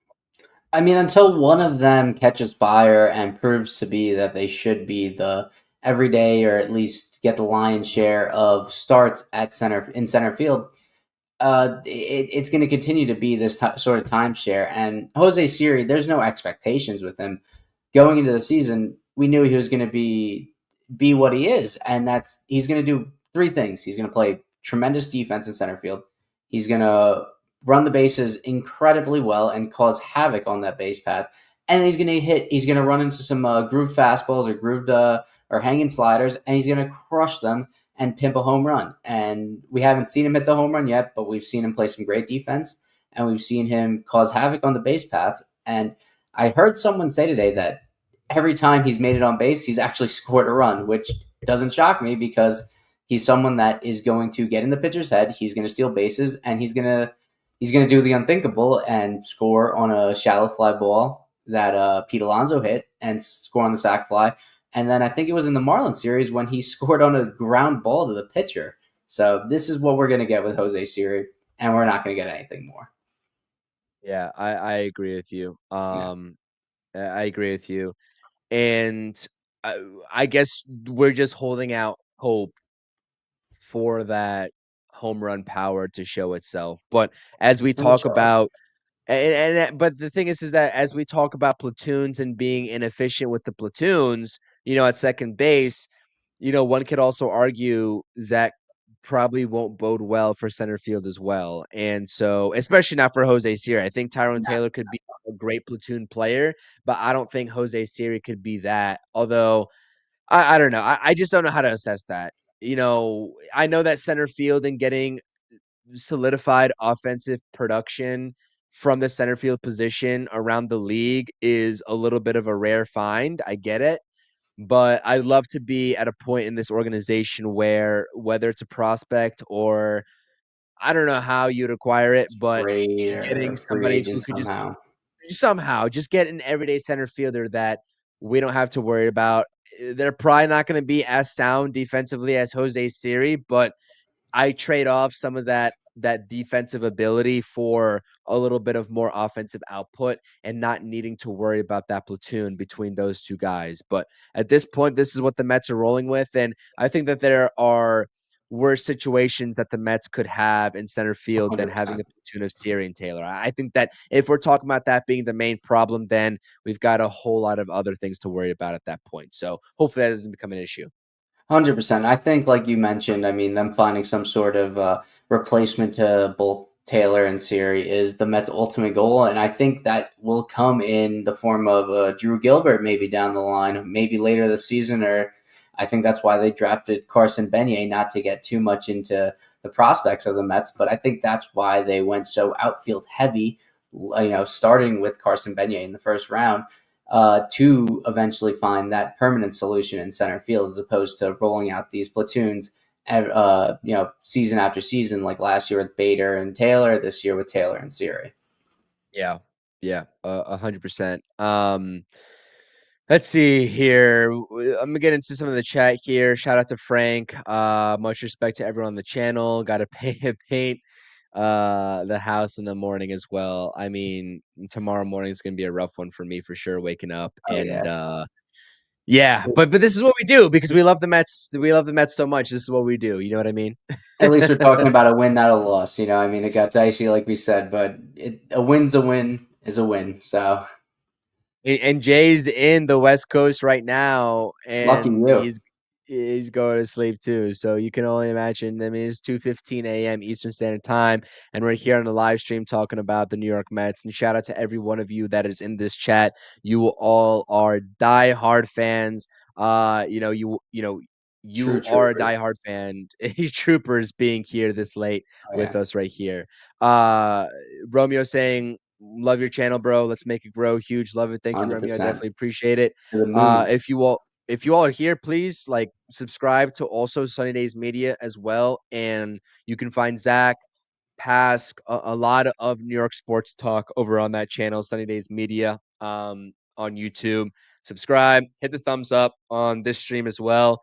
I mean, until one of them catches fire and proves to be that they should be the everyday, or at least get the lion's share of starts at center field, it's going to continue to be this sort of timeshare. And Jose Siri, there's no expectations with him going into the season. We knew he was going to be what he is, and he's going to do three things. He's going to play tremendous defense in center field. He's going to run the bases incredibly well and cause havoc on that base path. And then he's going to run into some grooved fastballs or grooved or hanging sliders, and he's going to crush them and pimp a home run. And we haven't seen him hit the home run yet, but we've seen him play some great defense, and we've seen him cause havoc on the base paths. And I heard someone say today that every time he's made it on base, he's actually scored a run, which doesn't shock me because he's someone that is going to get in the pitcher's head. He's going to steal bases, and he's gonna do the unthinkable and score on a shallow fly ball that Pete Alonso hit and score on the sac fly. And then I think it was in the Marlins series when he scored on a ground ball to the pitcher. So this is what we're going to get with Jose Siri, and we're not going to get anything more. Yeah, I agree with you. Yeah. I agree with you. And I guess we're just holding out hope for that home run power to show itself. But as we And we'll talk try. about but the thing is that as we talk about platoons and being inefficient with the platoons, at second base, one could also argue that probably won't bode well for center field as well. And so, especially not for Jose Siri. I think Tyrone Taylor could be a great platoon player, but I don't think Jose Siri could be that. Although I don't know. I just don't know how to assess that. I know that center field and getting solidified offensive production from the center field position around the league is a little bit of a rare find. I get it. But I'd love to be at a point in this organization where whether it's a prospect or I don't know how you'd acquire it, but Trade getting or free somebody agent who could somehow. just get an everyday center fielder that we don't have to worry about. They're probably not going to be as sound defensively as Jose Siri, but I trade off some of that defensive ability for a little bit of more offensive output and not needing to worry about that platoon between those two guys. But at this point, this is what the Mets are rolling with. And I think that there are worse situations that the Mets could have in center field than having 100%. a platoon of Siri and Taylor. I think that if we're talking about that being the main problem, then we've got a whole lot of other things to worry about at that point. So hopefully that doesn't become an issue. 100%. I think, like you mentioned, I mean, them finding some sort of replacement to both Taylor and Siri is the Mets' ultimate goal, and I think that will come in the form of Drew Gilbert maybe down the line, maybe later this season, or I think that's why they drafted Carson Benyei, not to get too much into the prospects of the Mets, but I think that's why they went so outfield heavy, starting with Carson Benyei in the first round to eventually find that permanent solution in center field as opposed to rolling out these platoons, season after season, like last year with Bader and Taylor, this year with Taylor and Siri. Yeah. Yeah. 100%. Let's see here. I'm gonna get into some of the chat here. Shout out to Frank. Much respect to everyone on the channel. Got to paint the house in the morning as well. I mean, tomorrow morning is gonna be a rough one for me for sure. Waking up Oh and yeah. yeah, but this is what we do because we love the Mets. We love the Mets so much. This is what we do. You know what I mean? At least we're talking about a win, not a loss. I mean, it got dicey, like we said, but a win's a win is a win. So And Jay's in the West Coast right now, lucky and you. he's going to sleep too. So you can only imagine. I mean, it's 2:15 a.m. Eastern Standard Time, and we're here on the live stream talking about the New York Mets. And shout out to every one of you that is in this chat. You all are diehard fans. You True are a troopers. diehard fan. Troopers being here this late Oh with yeah, us right here. Uh, Romeo saying love your channel, bro. Let's make it grow huge. Love it. Thank you, hundred Romeo. I percent definitely appreciate it. to the moon. If you all are here, please like subscribe to also Sunny Days Media as well. And you can find Zach Pask, a lot of New York sports talk over on that channel, Sunny Days Media, on YouTube. Subscribe, hit the thumbs up on this stream as well.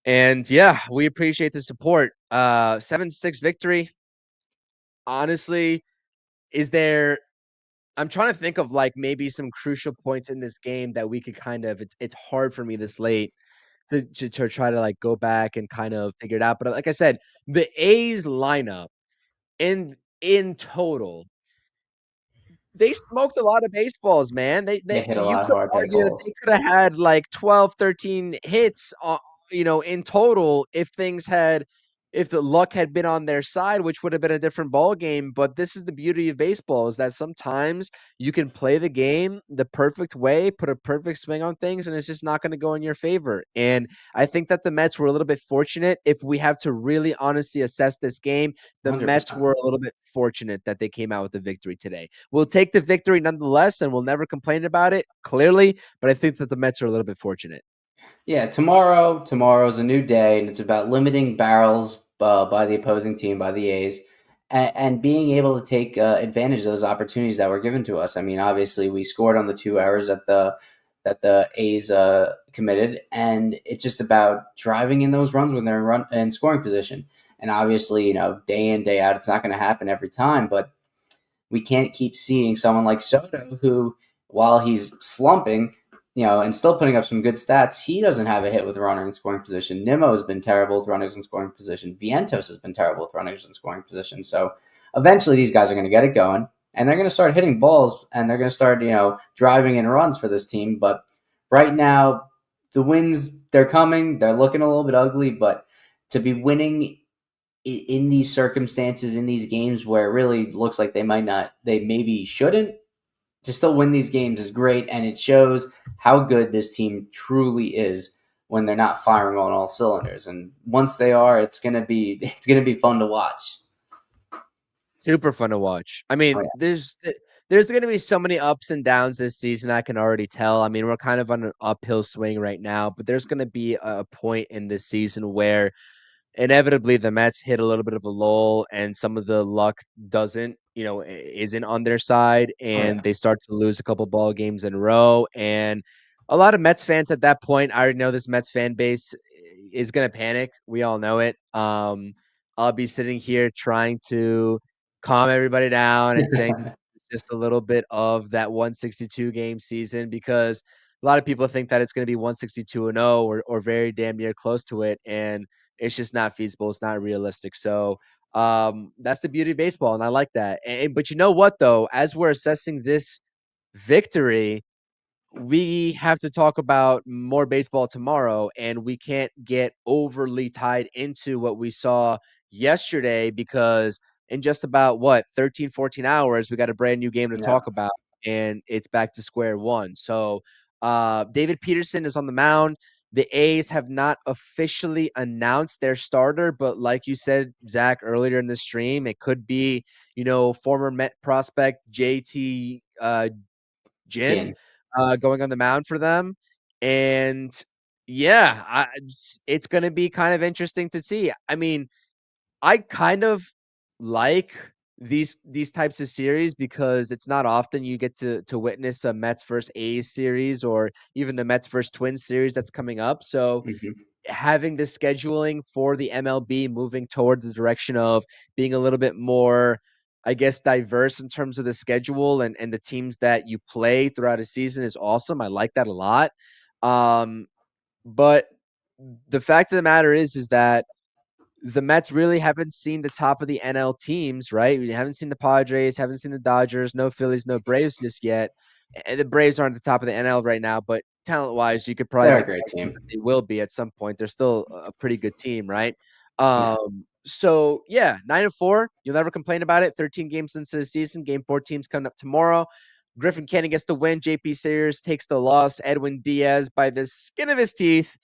And yeah, we appreciate the support. 7-6 victory. Honestly, is there I'm trying to think of like maybe some crucial points in this game that we could kind of it's hard for me this late to try to like go back and kind of figure it out. But like I said, the A's lineup in total, they smoked a lot of baseballs, man. They They hit a you lot of could hard hit argue that balls. they could have had like 12, 13 hits in total if things had if the luck had been on their side, which would have been a different ball game. But this is the beauty of baseball, is that sometimes you can play the game the perfect way, put a perfect swing on things, and it's just not going to go in your favor. And I think that the Mets were a little bit fortunate. If we have to really honestly assess this game, the Mets 100%. were a little bit fortunate that they came out with the victory today. We'll take the victory nonetheless, and we'll never complain about it, clearly. But I think that the Mets are a little bit fortunate. Yeah, tomorrow's a new day, and it's about limiting barrels by the opposing team, by the A's, and being able to take advantage of those opportunities that were given to us. I mean, obviously, we scored on the 2 errors that the A's committed, and it's just about driving in those runs when they're in scoring position. And obviously, day in, day out, it's not going to happen every time, but we can't keep seeing someone like Soto who, while he's slumping, and still putting up some good stats, he doesn't have a hit with a runner in scoring position. Nimmo has been terrible with runners in scoring position. Vientos has been terrible with runners in scoring position. So eventually these guys are going to get it going, and they're going to start hitting balls, and they're going to start, driving in runs for this team. But right now, the wins, they're coming. They're looking a little bit ugly, but to be winning in these circumstances, in these games where it really looks like they maybe shouldn't, to still win these games is great, and it shows how good this team truly is when they're not firing on all cylinders. And once they are, it's gonna be fun to watch. Super fun to watch. I Oh mean, yeah, there's going to be so many ups and downs this season. I can already tell. I mean, we're kind of on an uphill swing right now, but there's going to be a point in this season where inevitably the Mets hit a little bit of a lull, and some of the luck doesn't, isn't on their side, oh yeah, and they start to lose a couple ball games in a row. And a lot of Mets fans at that point, I already know this Mets fan base is going to panic. We all know it. I'll be sitting here trying to calm everybody down and saying it's just a little bit of that 162 game season, because a lot of people think that it's going to be 162-0 or very damn near close to it. And it's just not feasible. It's not realistic. So that's the beauty of baseball, and I like that. But you know what, though, as we're assessing this victory, we have to talk about more baseball tomorrow, and we can't get overly tied into what we saw yesterday, because in just about 13 14 hours we got a brand new game to yeah. talk about, and it's back to square one. So David Peterson is on the mound. The A's have not officially announced their starter, but like you said, Zach, earlier in the stream, it could be, former Met prospect JT Jin Gin. going on the mound for them. And yeah, it's going to be kind of interesting to see. I mean, I kind of like these types of series, because it's not often you get to witness a Mets versus A's series, or even the Mets versus Twins series that's coming up. So Mm-hmm. having the scheduling for the MLB moving toward the direction of being a little bit more, I guess, diverse in terms of the schedule and the teams that you play throughout a season is awesome. I like that a lot. But the fact of the matter is that the Mets really haven't seen the top of the NL teams, right? We haven't seen the Padres, haven't seen the Dodgers, no Phillies, no Braves just yet. And the Braves aren't at the top of the NL right now, but talent-wise, you could probably They're make a great an argument team. that they will be at some point. They're still a pretty good team, right? Yeah, So yeah, 9-4. You'll never complain about it. 13 games into the season. Game 4 teams coming up tomorrow. Griffin Canning gets the win. JP Sayers takes the loss. Edwin Diaz, by the skin of his teeth,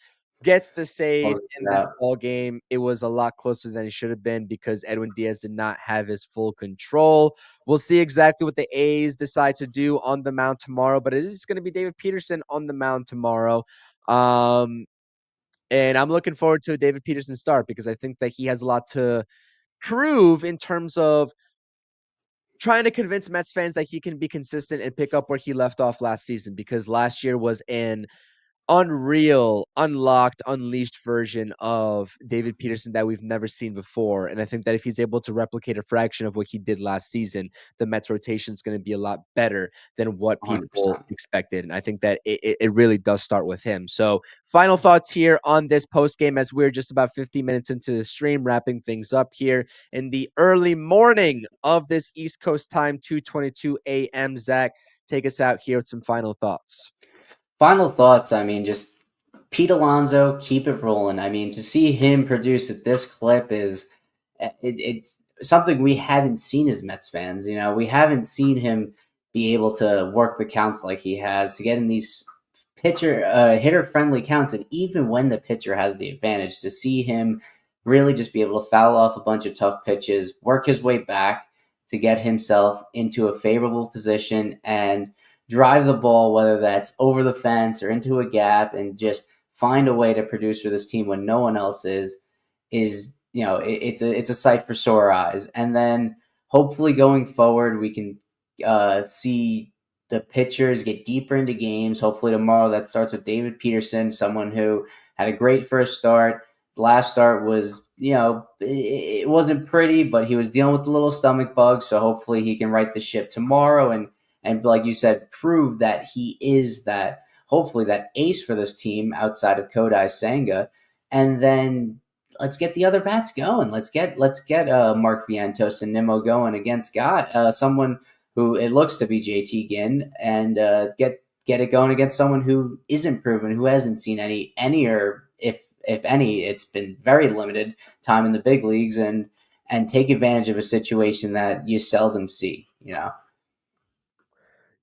gets the save close in it this out. ball game. It was a lot closer than it should have been, because Edwin Diaz did not have his full control. We'll see exactly what the A's decide to do on the mound tomorrow, but it is going to be David Peterson on the mound tomorrow. And I'm looking forward to a David Peterson start, because I think that he has a lot to prove in terms of trying to convince Mets fans that he can be consistent and pick up where he left off last season, because last year was an unreal, unlocked, unleashed version of David Peterson that we've never seen before. And I think that if he's able to replicate a fraction of what he did last season, the Mets rotation is going to be a lot better than what people 100%. expected. And I think that it really does start with him. So final thoughts here on this post game, as we're just about 50 minutes into the stream, wrapping things up here in the early morning of this East Coast time, 2:22 a.m. Zach, take us out here with some final thoughts. Final thoughts. I mean, just Pete Alonso, keep it rolling. I mean, to see him produce at this clip is it's something we haven't seen as Mets fans. You know, we haven't seen him be able to work the counts like he has, to get in these hitter friendly counts, and even when the pitcher has the advantage, to see him really just be able to foul off a bunch of tough pitches, work his way back to get himself into a favorable position and drive the ball, whether that's over the fence or into a gap, and just find a way to produce for this team when no one else is it's a sight for sore eyes. And then hopefully going forward, we can see the pitchers get deeper into games. Hopefully tomorrow that starts with David Peterson, someone who had a great first start. The last start was, it wasn't pretty, but he was dealing with a little stomach bug. So hopefully he can right the ship tomorrow and like you said, prove that he is hopefully that ace for this team outside of Kodai Senga. And then let's get the other bats going. Let's get Mark Vientos and Nimmo going against someone who it looks to be JT Ginn, and get it going against someone who isn't proven, who hasn't seen any or if any, it's been very limited time in the big leagues, and take advantage of a situation that you seldom see.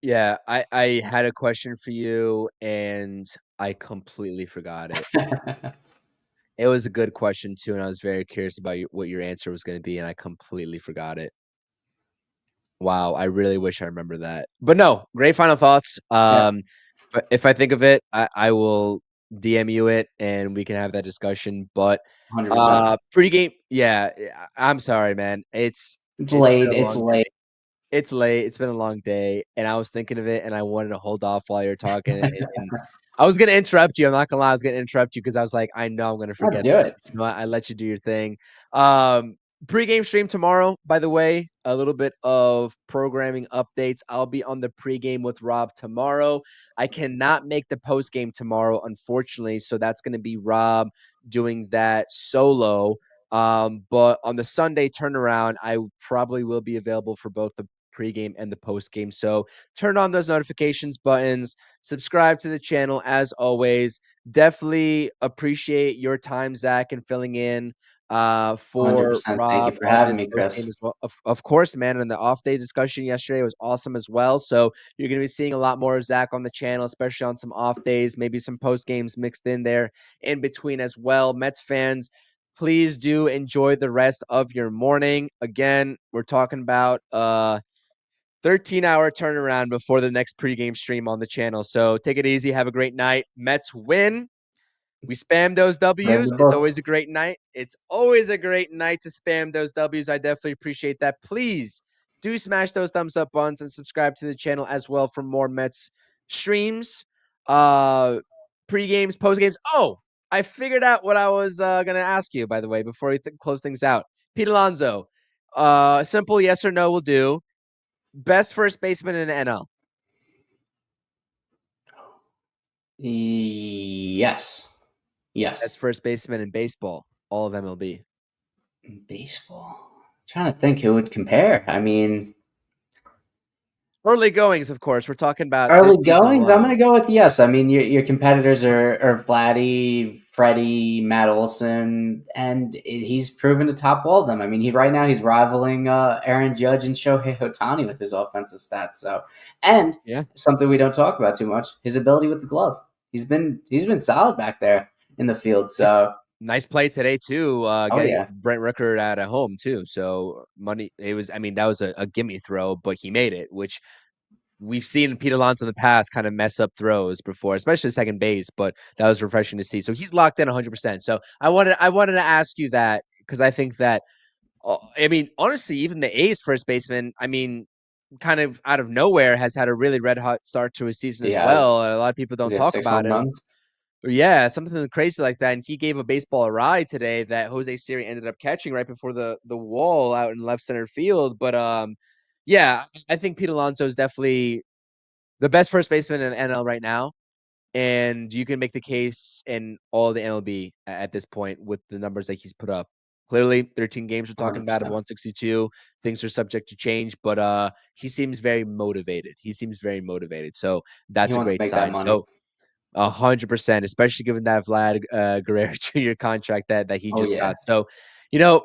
Yeah, I had a question for you, and I completely forgot it. It was a good question too, and I was very curious about what your answer was gonna be, and I completely forgot it. Wow, I really wish I remember that. But no, great final thoughts. Yeah, If I think of it, I will DM you it, and we can have that discussion. But 100%. pregame, yeah, I'm sorry, man. It's It's been late. a It's long late. day. It's late. It's been a long day, and I was thinking of it, and I wanted to hold off while you're talking, and I was gonna interrupt you. I'm not gonna lie, I was gonna interrupt you because I was like, I know I'm gonna Let's forget do this, it. but you know what? I let you do your thing. Um, Pregame stream tomorrow, by the way. A little bit of programming updates. I'll be on the pregame with Rob tomorrow. I cannot make the postgame tomorrow, unfortunately, so that's gonna be Rob doing that solo. But on the Sunday turnaround, I probably will be available for both the pregame and the postgame. So turn on those notifications buttons, subscribe to the channel as always. Definitely appreciate your time, Zach, and filling in for 100%. Thank you Rob for on having this me, postgame Chris. as well. Of course, man. And the off day discussion yesterday was awesome as well. So you're going to be seeing a lot more of Zach on the channel, especially on some off days, maybe some post games mixed in there in between as well. Mets fans, please do enjoy the rest of your morning. Again, we're talking about 13-hour turnaround before the next pregame stream on the channel. So take it easy. Have a great night. Mets win. We spam those Read W's. the It's books. always a great night. It's always a great night to spam those W's. I definitely appreciate that. Please do smash those thumbs up buttons and subscribe to the channel as well for more Mets streams, pre-games, post-games. Oh, I figured out what I was going to ask you, by the way, before we close things out. Pete Alonso, simple yes or no will do. Best first baseman in the NL. Yes. Best Yes. first baseman in baseball, all of MLB. Baseball. Trying to think who would compare. I mean, Early goings, of course. We're talking about this early season goings. I'm alone. going to go with yes. I mean, your competitors are Vladdy, Freddie, Matt Olson, and he's proven to top all of them. I mean, right now he's rivaling Aaron Judge and Shohei Ohtani with his offensive stats. So, and Yeah. something we don't talk about too much: his ability with the glove. He's been solid back there in the field. Nice, So, nice play today too. oh Getting yeah, Brent Rooker at home too. So money. It was. I mean, that was a gimme throw, but he made it, which we've seen Pete Alonso in the past kind of mess up throws before, especially second base. But that was refreshing to see. So he's locked in 100%. So I wanted to ask you that because I think that. I mean, honestly, even the A's first baseman. I mean, kind of out of nowhere has had a really red hot start to his season as yeah. well. A lot of people don't He's got talk six about home him. runs. Yeah, something crazy like that. And he gave a baseball a ride today that Jose Siri ended up catching right before the wall out in left center field. But yeah, I think Pete Alonso is definitely the best first baseman in the NL right now. And you can make the case in all the MLB at this point with the numbers that he's put up. Clearly, 13 games we're talking about of 100%. 162. Things are subject to change, but he seems very motivated. He seems very motivated. So He that's a wants to great make that sign. money. So 100%, especially given that Vlad Guerrero Jr. contract that he Oh just yeah. got. So,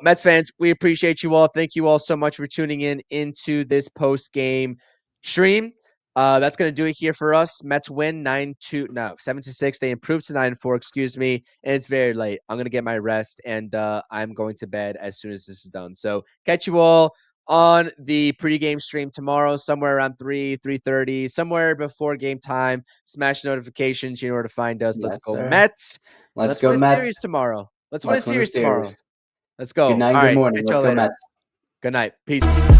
Mets fans, we appreciate you all. Thank you all so much for tuning in into this post game stream. That's gonna do it here for us. Mets win 7-6. They improved to 9-4. Excuse me, and it's very late. I'm gonna get my rest, and I'm going to bed as soon as this is done. So, catch you all on the pregame stream tomorrow, somewhere around 3:30, somewhere before game time. Smash notifications. You know where to find us. Let's Yes, go sir. Mets. Let's Let's win go a Mets. series tomorrow. Let's win a Let's win the series tomorrow. series. Let's Good go. night and All good right. morning. Catch Let's y'all go later. Mets. Good night. Peace.